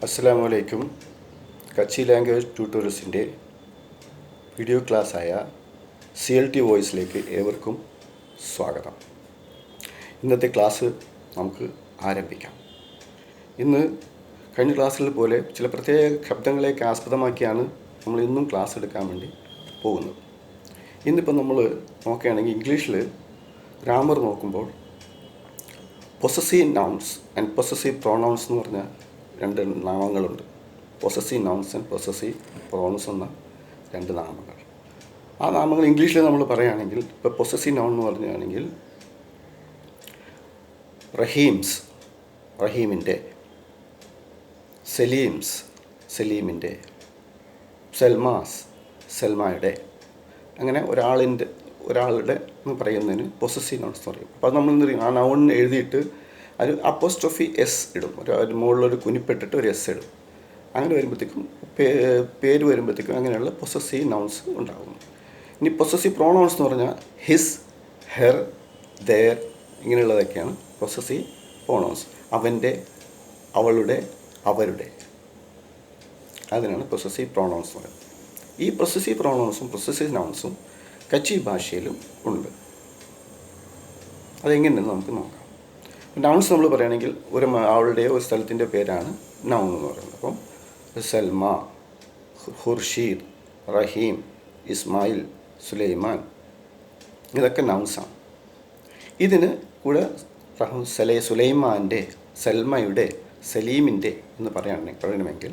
അസ്സലാമു അലൈക്കും. കച്ചി language ട്യൂട്ടോറിയൽസിൻ്റെ video ക്ലാസ്സായ CLT വോയിസിലേക്ക് ഏവർക്കും സ്വാഗതം. ഇന്നത്തെ ക്ലാസ് നമുക്ക് ആരംഭിക്കാം. ഇന്ന് കഴിഞ്ഞ ക്ലാസ്സിൽ പോലെ ചില പ്രത്യേക ശബ്ദങ്ങളെയൊക്കെ ആസ്പദമാക്കിയാണ് നമ്മൾ ഇന്നും ക്ലാസ് എടുക്കാൻ വേണ്ടി പോകുന്നത്. ഇന്നിപ്പോൾ നമ്മൾ നോക്കുകയാണെങ്കിൽ ഇംഗ്ലീഷിൽ ഗ്രാമർ നോക്കുമ്പോൾ possessive nouns and possessive pronouns എന്ന് പറഞ്ഞ രണ്ട് നാമങ്ങളുണ്ട്. Possessive nouns and possessive pronouns എന്ന രണ്ട് നാമങ്ങൾ. ആ നാമങ്ങൾ ഇംഗ്ലീഷിൽ നമ്മൾ പറയുകയാണെങ്കിൽ, ഇപ്പോൾ പൊസസീവ് നൗൺ എന്ന് പറയുകയാണെങ്കിൽ റഹീംസ്, റഹീമിൻ്റെ; സലീംസ്, സലീമിൻ്റെ; സൽമാസ്, സൽമായുടെ. അങ്ങനെ ഒരാളുടെ എന്ന് പറയുന്നതിന് പൊസസീവ് നൗൺസ് എന്ന് പറയും. അപ്പോൾ അത് നമ്മൾ എന്ത് ചെയ്യും, ആ നൗൺ എഴുതിയിട്ട് അത് അപ്പോസ്ട്രോഫി എസ് ഇടും, ഒരു മുകളിലൊരു കുനിപ്പിട്ടിട്ട് ഒരു എസ് ഇടും. അങ്ങനെ വരുമ്പോഴത്തേക്കും പേര് വരുമ്പോഴത്തേക്കും അങ്ങനെയുള്ള പൊസസീവ് നൗൺസ് ഉണ്ടാകുന്നു. ഇനി പൊസസീവ് പ്രോണൗൺസ് എന്ന് പറഞ്ഞാൽ ഹിസ്, ഹെർ, ദെയർ ഇങ്ങനെയുള്ളതൊക്കെയാണ് പൊസസീവ് പ്രോണൗൺസ്. അവൻ്റെ, അവളുടെ, അവരുടെ, അതിനാണ് പൊസസീവ് പ്രോണൗൺസ് എന്ന് പറയുന്നത്. ഈ പൊസസീവ് പ്രോണൗൺസും പൊസസീവ് നൗൺസും കച്ചി ഭാഷയിലും ഉണ്ട്. അതെങ്ങനെയെന്ന് നമുക്ക് നോക്കാം. നൗൺസ് നമ്മൾ പറയുകയാണെങ്കിൽ ആളുടെയോ ഒരു സ്ഥലത്തിൻ്റെ പേരാണ് നൗൺ എന്ന് പറയുന്നത്. അപ്പം സൽമ, ഖുർഷീദ്, റഹീം, ഇസ്മായിൽ, സുലൈമാൻ, ഇതൊക്കെ നൗൺസാണ്. ഇതിന് കൂടെ സുലൈമാൻ്റെ, സൽമയുടെ, സലീമിൻ്റെ എന്ന് പറയണമെങ്കിൽ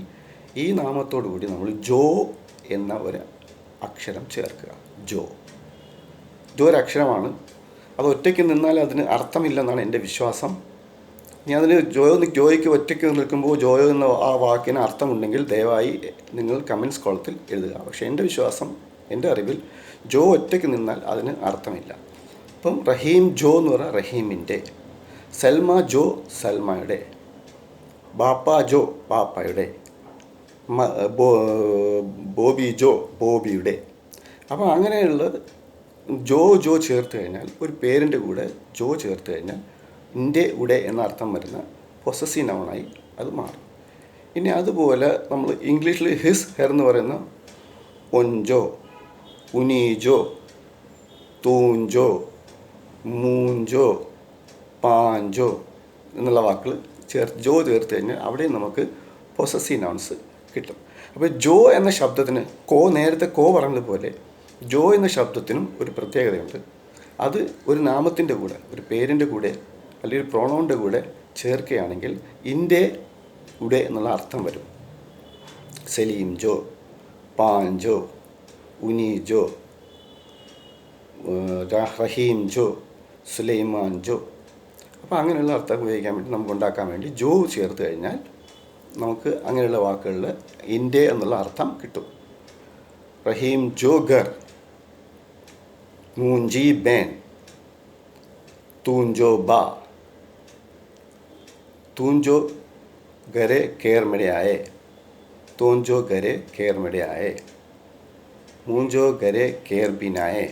ഈ നാമത്തോടു കൂടി നമ്മൾ ജോ എന്ന ഒരു അക്ഷരം ചേർക്കുക. ജോ ഒരു അക്ഷരമാണ്. അത് ഒറ്റയ്ക്ക് നിന്നാൽ അതിന് അർത്ഥമില്ലെന്നാണ് എൻ്റെ വിശ്വാസം. ഇനി അതിന് ജോയ്ക്ക് ഒറ്റയ്ക്ക് നിൽക്കുമ്പോൾ ജോയോ എന്ന ആ വാക്കിന് അർത്ഥമുണ്ടെങ്കിൽ ദയവായി നിങ്ങൾ കമൻറ്റ്സ് കോളത്തിൽ എഴുതുക. പക്ഷേ എൻ്റെ വിശ്വാസം, എൻ്റെ അറിവിൽ ജോ ഒറ്റയ്ക്ക് നിന്നാൽ അതിന് അർത്ഥമില്ല. അപ്പം റഹീം ജോ എന്ന് പറഞ്ഞാൽ റഹീമിൻ്റെ, സൽമ ജോ സൽമയുടെ, ബാപ്പ ജോ ബാപ്പയുടെ, ബോബി ജോ ബോബിയുടെ. അപ്പോൾ അങ്ങനെയുള്ള ജോ ചേർത്ത് കഴിഞ്ഞാൽ, ഒരു പേരിൻ്റെ കൂടെ ജോ ചേർത്ത് കഴിഞ്ഞാൽ ഇൻ്റെ കൂടെ എന്ന അർത്ഥം വരുന്ന പൊസസീവ് നൗണായി അത് മാറും. ഇനി അതുപോലെ നമ്മൾ ഇംഗ്ലീഷിൽ ഹിസ്, ഹെർ എന്ന് പറയുന്ന ഒൻജോ, ഉനീജോ, തൂഞ്ചോ, മൂഞ്ചോ, പാഞ്ചോ എന്നുള്ള വാക്കുകൾ ജോ ചേർത്ത് കഴിഞ്ഞാൽ അവിടെയും നമുക്ക് പൊസസീവ് നൗൺസ് കിട്ടും. അപ്പോൾ ജോ എന്ന ശബ്ദത്തിന് നേരത്തെ പറഞ്ഞതുപോലെ ജോ എന്ന ശബ്ദത്തിനും ഒരു പ്രത്യേകതയുണ്ട്. അത് ഒരു നാമത്തിൻ്റെ കൂടെ, ഒരു പേരിൻ്റെ കൂടെ അല്ലെങ്കിൽ ഒരു പ്രോണൗണിൻ്റെ കൂടെ ചേർക്കുകയാണെങ്കിൽ ഇൻ്റെ കൂടെ എന്നുള്ള അർത്ഥം വരും. സലീം ജോ, പാഞ്ചോ, ഉനീജോ, റഹീം ജോ, സുലൈമാൻ ജോ. അപ്പോൾ അങ്ങനെയുള്ള അർത്ഥം ഉപയോഗിക്കാൻ വേണ്ടി നമുക്ക് ഉണ്ടാക്കാൻ വേണ്ടി ജോ ചേർത്ത് കഴിഞ്ഞാൽ നമുക്ക് അങ്ങനെയുള്ള വാക്കുകളിൽ ഇൻ്റെ എന്നുള്ള അർത്ഥം കിട്ടും. റഹീം ജോ ഗർ, മൂഞ്ചി ബേൻ, തൂഞ്ചോ ബാ, തൂഞ്ചോ ഗരെ കേർ മെടെ ആയെ, തോഞ്ചോ ഗരെ കേർ മെടെ ആയെ, മൂഞ്ചോ ഗരെ കേർ ബിനായെ,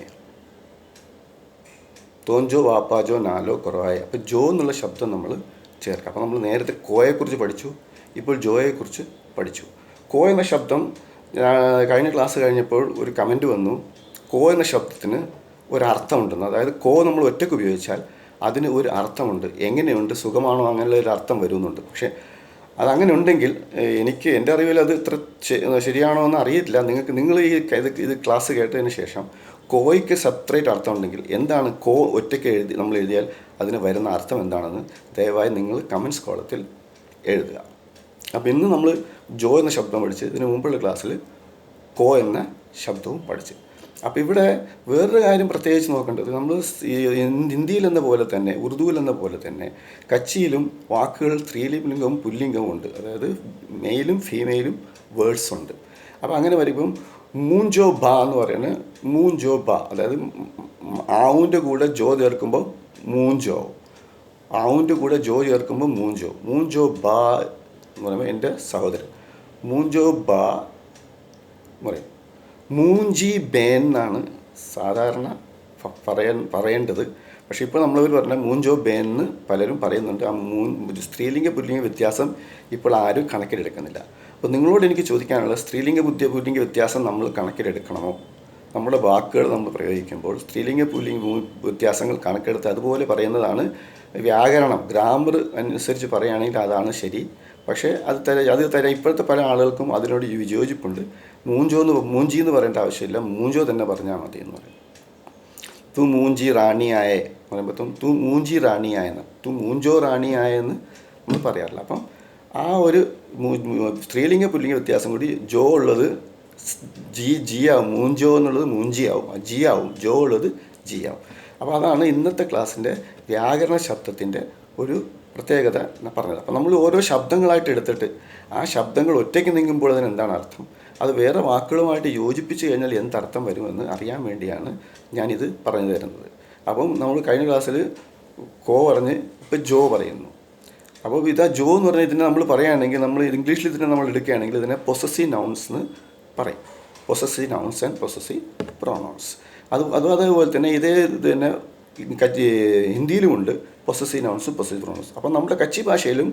തോഞ്ചോ വാപ്പാജോ നാലോ കുറവായ. അപ്പോൾ ജോ എന്നുള്ള ശബ്ദം നമ്മൾ ചേർക്കാം. അപ്പോൾ നമ്മൾ നേരത്തെ കോയെക്കുറിച്ച് പഠിച്ചു, ഇപ്പോൾ ജോയെക്കുറിച്ച് പഠിച്ചു. കോ എന്ന ശബ്ദം കഴിഞ്ഞ ക്ലാസ് കഴിഞ്ഞപ്പോൾ ഒരു കമൻറ്റ് വന്നു, കോ എന്ന ശബ്ദത്തിന് ഒരർത്ഥമുണ്ടെന്ന്. അതായത് കോ നമ്മൾ ഒറ്റയ്ക്ക് ഉപയോഗിച്ചാൽ അതിന് ഒരു അർത്ഥമുണ്ട്. എങ്ങനെയുണ്ട്, സുഖമാണോ, അങ്ങനെയുള്ള ഒരു അർത്ഥം വരുന്നുണ്ട്. പക്ഷേ അതങ്ങനെ ഉണ്ടെങ്കിൽ എൻ്റെ അറിവിൽ അത് ഇത്ര ശരിയാണോ എന്ന് അറിയില്ല. നിങ്ങൾ ഇത് ക്ലാസ് കേട്ടതിന് ശേഷം കോയ്ക്ക് സെപ്പറേറ്റ് അർത്ഥം ഉണ്ടെങ്കിൽ എന്താണ് കോ ഒറ്റയ്ക്ക് നമ്മൾ എഴുതിയാൽ അതിന് വരുന്ന അർത്ഥം എന്താണെന്ന് ദയവായി നിങ്ങൾ കമൻറ്റ്സ് കോളത്തിൽ എഴുതുക. അപ്പോൾ ഇന്ന് നമ്മൾ ജോ എന്ന ശബ്ദം പഠിച്ച്, ഇതിന് മുമ്പുള്ള ക്ലാസ്സിൽ കോ എന്ന ശബ്ദവും പഠിച്ച്. അപ്പോൾ ഇവിടെ വേറൊരു കാര്യം പ്രത്യേകിച്ച് നോക്കേണ്ടത്, നമ്മൾ ഹിന്ദിയിലെന്ന പോലെ തന്നെ ഉറുദുവിലെന്ന പോലെ തന്നെ കച്ചിയിലും വാക്കുകൾ സ്ത്രീലിംഗവും പുല്ലിംഗവും ഉണ്ട്. അതായത് മെയിലും ഫീമെയിലും വേർഡ്സ് ഉണ്ട്. അപ്പോൾ അങ്ങനെ വരുമ്പം മൂഞ്ചോ ബാ എന്ന് പറയുന്നത് മൂഞ്ചോ ബാ, അതായത് ആവുൻ്റെ കൂടെ ജോ ചേർക്കുമ്പോൾ മൂഞ്ചോ, ആവുൻ്റെ കൂടെ ജോ ചേർക്കുമ്പോൾ മൂഞ്ചോ. മൂഞ്ചോ ബാ എന്ന് പറയുമ്പോൾ എൻ്റെ സഹോദരൻ മൂഞ്ചോ ബാ പറയും. മൂഞ്ചി ബേൻ എന്നാണ് സാധാരണ പറയേണ്ടത്. പക്ഷേ ഇപ്പോൾ നമ്മളവർ പറഞ്ഞ മൂഞ്ചോ ബേൻ എന്ന് പലരും പറയുന്നുണ്ട്. ആ സ്ത്രീലിംഗ പുല്ലിംഗ വ്യത്യാസം ഇപ്പോൾ ആരും കണക്കിലെടുക്കുന്നില്ല. അപ്പോൾ നിങ്ങളോട് എനിക്ക് ചോദിക്കാനുള്ള സ്ത്രീലിംഗ പുല്ലിംഗ വ്യത്യാസം നമ്മൾ കണക്കിലെടുക്കണമോ? നമ്മുടെ വാക്കുകൾ നമ്മൾ പ്രയോഗിക്കുമ്പോൾ സ്ത്രീലിംഗ പുല്ലിംഗ വ്യത്യാസങ്ങൾ കണക്കെടുത്ത് അതുപോലെ പറയുന്നതാണ് വ്യാകരണം, ഗ്രാമർ അനുസരിച്ച് പറയുകയാണെങ്കിൽ അതാണ് ശരി. പക്ഷേ അത് ഇപ്പോഴത്തെ പല ആളുകൾക്കും അതിനോട് വിയോജിപ്പുണ്ട്. മൂഞ്ചി എന്ന് പറയേണ്ട ആവശ്യമില്ല, മൂഞ്ചോ തന്നെ പറഞ്ഞാൽ മതി എന്ന് പറയും. തു മൂഞ്ചി റാണിയായ പറയുമ്പോൾ തു മൂഞ്ചി റാണിയായെന്ന്, തു മൂഞ്ചോ റാണിയായെന്ന് നമ്മൾ പറയാറില്ല. അപ്പം ആ ഒരു സ്ത്രീലിംഗ പുല്ലിംഗ വ്യത്യാസം കൂടി ജോ ഉള്ളത് ജി ആവും, മൂഞ്ചോ എന്നുള്ളത് മൂഞ്ചി ആവും, ജി ആവും, ജോ ഉള്ളത് ജി ആവും. അപ്പോൾ അതാണ് ഇന്നത്തെ ക്ലാസ്സിൻ്റെ വ്യാകരണ ശബ്ദത്തിൻ്റെ ഒരു പ്രത്യേകത പറഞ്ഞത്. അപ്പോൾ നമ്മൾ ഓരോ ശബ്ദങ്ങളായിട്ട് എടുത്തിട്ട് ആ ശബ്ദങ്ങൾ ഒറ്റയ്ക്ക് നീങ്ങുമ്പോൾ അതിന് എന്താണ് അർത്ഥം, അത് വേറെ വാക്കുകളുമായിട്ട് യോജിപ്പിച്ച് കഴിഞ്ഞാൽ എന്തർത്ഥം വരുമെന്ന് അറിയാൻ വേണ്ടിയാണ് ഞാനിത് പറഞ്ഞു തരുന്നത്. അപ്പം നമ്മൾ കഴിഞ്ഞ ക്ലാസ്സിൽ കോ പറഞ്ഞ് ഇപ്പോൾ ജോ പറയുന്നു. അപ്പോൾ ഇതാ ജോ എന്ന് പറഞ്ഞാൽ ഇതിനെ നമ്മൾ പറയുകയാണെങ്കിൽ, നമ്മൾ ഇംഗ്ലീഷിൽ ഇതിനെ നമ്മൾ എടുക്കുകയാണെങ്കിൽ ഇതിനെ പൊസസീവ് നൗൺസ് എന്ന് പറയും. Possessive nouns and possessive pronouns. അതേപോലെ തന്നെ ഇത് തന്നെ ഹിന്ദിയിലുമുണ്ട് പൊസസീവ് നൗൺസും പൊസസീവ് പ്രൊനൗൺസ്. അപ്പം നമ്മുടെ കച്ചി ഭാഷയിലും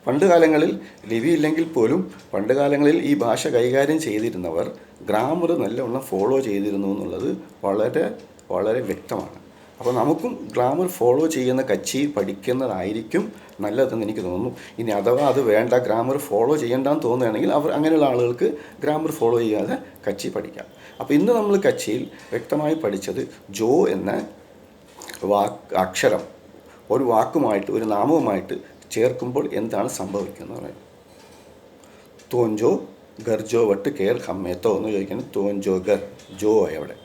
പണ്ട് കാലങ്ങളിൽ ലിപി ഇല്ലെങ്കിൽ പോലും പണ്ട് കാലങ്ങളിൽ ഈ ഭാഷ കൈകാര്യം ചെയ്തിരുന്നവർ ഗ്രാമർ നല്ലവണ്ണം ഫോളോ ചെയ്തിരുന്നു എന്നുള്ളത് വളരെ വളരെ വ്യക്തമാണ്. അപ്പോൾ നമുക്കും ഗ്രാമർ ഫോളോ ചെയ്യുന്ന കച്ചി പഠിക്കുന്നതായിരിക്കും നല്ലതെന്ന് എനിക്ക് തോന്നുന്നു. ഇനി അഥവാ അത് വേണ്ട, ഗ്രാമർ ഫോളോ ചെയ്യേണ്ടെന്ന് തോന്നുകയാണെങ്കിൽ അങ്ങനെയുള്ള ആളുകൾക്ക് ഗ്രാമർ ഫോളോ ചെയ്യാതെ കച്ചി പഠിക്കാം. അപ്പോൾ ഇന്ന് നമ്മൾ കച്ചിയിൽ വ്യക്തമായി പഠിച്ചത് ജോ എന്ന അക്ഷരം ഒരു വാക്കുമായിട്ട് ഒരു നാമവുമായിട്ട് ചേർക്കുമ്പോൾ എന്താണ് സംഭവിക്കുന്നത് പറയുന്നത്. തോഞ്ചോ ഗർജോ വട്ട് കേർ ഹമ്മേത്തോ എന്ന് ചോദിക്കുന്നത് തോഞ്ചോ ഗർ, ജോ അവിടെ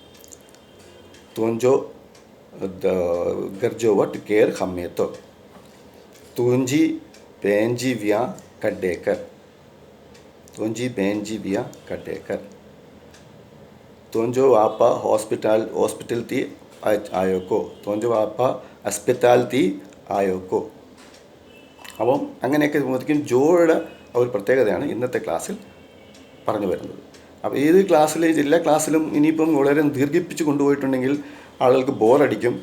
തോഞ്ചോ ഗർജോ വട്ട് കേർ ഹമ്മേത്തോ, തൂഞ്ചി ബേഞ്ചി വ്യ കഡേക്കർ, തൂഞ്ചി ബേഞ്ചി വ്യ കഡേക്കർ, തോഞ്ചോ വാപ്പ ഹോസ്പിറ്റൽ തീ ആയോക്കോ, തോഞ്ചോ വാപ്പ അസ്പിത്താൽ തീ ആയോക്കോ. അപ്പം അങ്ങനെയൊക്കെ ചോദിക്കും. ജോയുടെ ഒരു പ്രത്യേകതയാണ് ഇന്നത്തെ ക്ലാസ്സിൽ പറഞ്ഞു വരുന്നത്. അപ്പോൾ ഏത് ക്ലാസ്സിൽ, എല്ലാ ക്ലാസ്സിലും ഇനിയിപ്പം വളരെ ദീർഘിപ്പിച്ച് കൊണ്ടുപോയിട്ടുണ്ടെങ്കിൽ ആളുകൾക്ക് ബോറടിക്കും.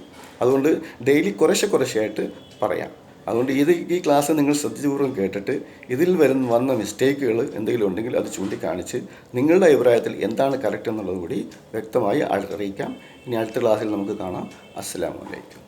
അതുകൊണ്ട് ഡെയിലി കുറേശ്ശെയായിട്ട് പറയാം. അതുകൊണ്ട് ഈ ക്ലാസ് നിങ്ങൾ ശ്രദ്ധിച്ചുപൂർവ്വം കേട്ടിട്ട് ഇതിൽ വന്ന മിസ്റ്റേക്കുകൾ എന്തെങ്കിലും ഉണ്ടെങ്കിൽ അത് ചൂണ്ടിക്കാണിച്ച് നിങ്ങളുടെ അഭിപ്രായത്തിൽ എന്താണ് കറക്റ്റ് എന്നുള്ളത് കൂടി വ്യക്തമായി അറിയിക്കാം. ഇനി അടുത്ത ക്ലാസ്സിൽ നമുക്ക് കാണാം. അസ്സലാമു അലൈക്കും.